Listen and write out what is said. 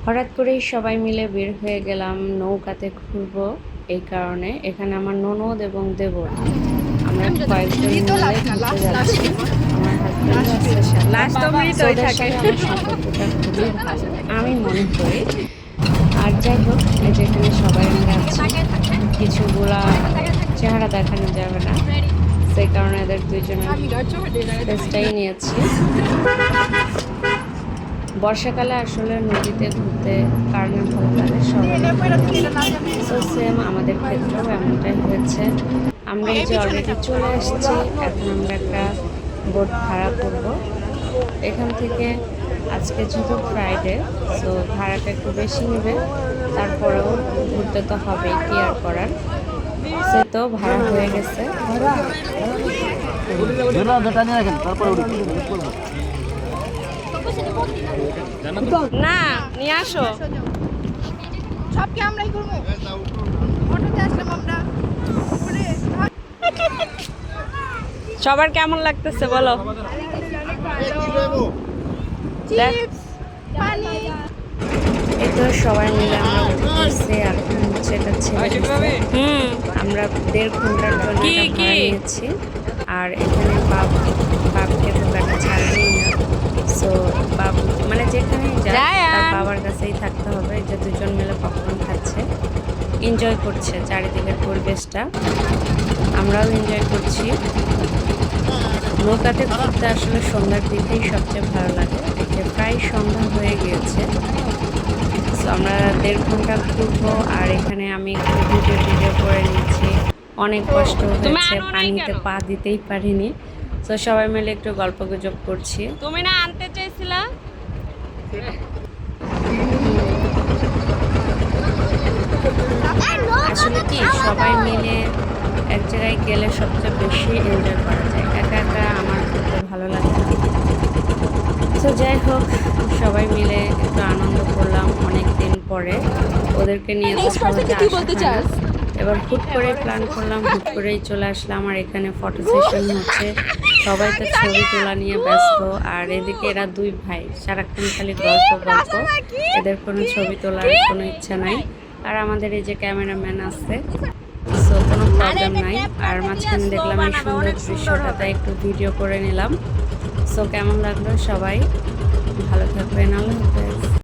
হঠাৎ করেই সবাই মিলে বের হয়ে গেলাম নৌকাতে ঘুরবো। এই কারণে এখানে আমার ননদ এবং দেবর আমরা কয়েকজন মিলে ঘুরতে যাচ্ছি। আমার হাজব্যান্ডও আছে সাথে। So, ওদের সাথে আমার সম্পর্কটা খুবই ভালো আমি মনে করি। আর যাই হোক, এই যেখানে সবাই আমরা আছি, কিছুগুলা চেহারা দেখানো যাবে না, সেই কারণে এদের দুইজনের ফেসটাই নিয়েছি। বর্ষাকালে আসলে নদীতে ঘুরতে কারণে ভালো লাগে সবাই। সো সেম আমাদের ক্ষেত্রেও এমনটাই হয়েছে। আমরা এই যে অলরেডি চলে এসেছি, এখন আমরা একটা বোট ভাড়া করব এখান থেকে। আজকে যেহেতু ফ্রাইডে, সো ভাড়াটা একটু বেশি নেবে, তারপরেও ঘুরতে তো হবেই, কি আর করার। সে তো ভাড়া হয়ে গেছে। না নিয়ে আসো, সব কি আমরাই করব? অটোতে আসলাম আমরা। সবার কেমন লাগতেছে বলো? চিপস, পানি। এই তো সবাই মিলে আমরা উঠে পড়ছি। এখন হচ্ছে এটা ছেড়ে দিচ্ছে। আমরা 1.5 ঘন্টার জন্য এটা ভাড়া নিয়েছি। আর এখানে বাবকে তো গাড়ি ছাড়বেই না। সো বাবু মানে যেখানেই যায় তার বাবার কাছেই থাকতে হবে। এই যে দুজন মিলে পপকর্ন খাচ্ছে, এনজয় করছে চারিদিকের পরিবেশটা। আমরাও এনজয় করছি। নৌকাতে ঘুরতে আসলে সন্ধ্যার দিকেই সবচেয়ে ভালো লাগে। এই যে প্রায় সন্ধ্যা হয়ে গিয়েছে। সো আমরা 1.5 ঘন্টা ঘুরবো। আর এখানে আমি একটু ভিডিও করে নিচ্ছি। অনেক কষ্ট হয়েছে, পানিতে পা দিতেই পারিনি। তো সবাই মিলে একটু গল্প গুজব করছি। তুমি না আনতে চাইছিলা? আসলে কি সবাই মিলে এক জায়গায় গেলে সবচেয়ে বেশি এনজয় করা যায়। একা একা আমার ঘুরতে ভালো লাগে না। তো যাই হোক, সবাই মিলে একটু আনন্দ করলাম অনেক দিন পরে। ওদেরকে নিয়ে তো সহজে আসা হয় না। এবার হুট করে প্ল্যান করলাম, হুট করেই চলে আসলাম। আর এখানে ফটো সেশন হচ্ছে, সবাই তো ছবি তোলা নিয়ে ব্যস্ত। আর এদিকে এরা দুই ভাই সারাক্ষণ খালি গল্প। এদের কোনো ছবি তোলার কোনো ইচ্ছা নাই। আর আমাদের এই যে ক্যামেরাম্যান আছে, সো কোনো প্রবলেম নাই। আর মাঝখানে দেখলাম এই সুন্দর দৃশ্যটা, তাই একটু ভিডিও করে নিলাম। সো কেমন লাগলো সবাই? ভালো থাকবেন, আল্লাহ হাফেজ।